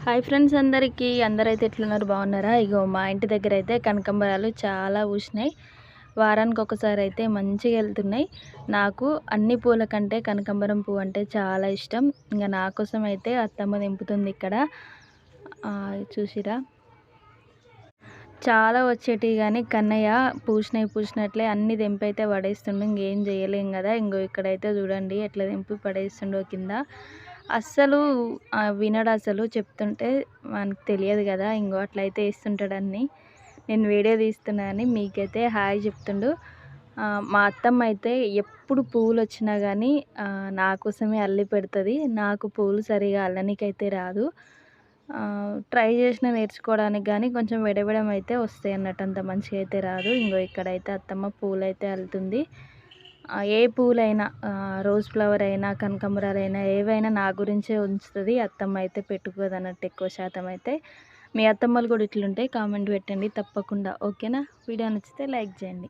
Hi friends అందరైతే ఎట్లున్నారు బాగున్నారా? ఇగో మా ఇంటి దగ్గర అయితే కనకాంబరాలు చాలా పూసినాయి. వారానికి ఒకసారి అయితే మంచిగా వెళ్తున్నాయి. నాకు అన్ని పూల కంటే కనకాంబరం పువ్వు అంటే చాలా ఇష్టం. ఇంకా నా కోసం అయితే అత్తమ్మ తెంపుతుంది ఇక్కడ. చూసిరా చాలా వచ్చేటివి కానీ కన్నయ్య పూసినట్లే అన్ని తెంపి అయితే పడేస్తుండు. ఇంకేం చేయలేం కదా. ఇంకో ఇక్కడైతే చూడండి ఎట్లా తెంపి పడేస్తుండో కింద. అస్సలు వినడు, అసలు చెప్తుంటే మనకు తెలియదు కదా. ఇంకో అట్లయితే వేస్తుంటాడన్ని. నేను వీడియో తీస్తున్నానని మీకైతే హాయ్ చెప్తుండు. మా అత్తమ్మ అయితే ఎప్పుడు పువ్వులు వచ్చినా కానీ నా కోసమే అల్లి పెడుతుంది. నాకు పువ్వులు సరిగా అల్లనికైతే రాదు. ట్రై చేసిన నేర్చుకోవడానికి కానీ కొంచెం విడవడం అయితే వస్తాయి అన్నట్టు, అంత మంచిగా అయితే రాదు. ఇంకో ఇక్కడైతే అత్తమ్మ పూలు అయితే అల్లుతుంది. ఏ పూలైనా రోజ్ ఫ్లవర్ అయినా కనకాంబరాలైనా ఏవైనా నా గురించే ఉంచుతుంది. అత్తమ్మ అయితే పెట్టుకోదు అన్నట్టు ఎక్కువ శాతం అయితే. మీ అత్తమ్మలు కూడా ఇట్లుంటే కామెంట్ పెట్టండి తప్పకుండా, ఓకేనా? వీడియో నచ్చితే లైక్ చేయండి.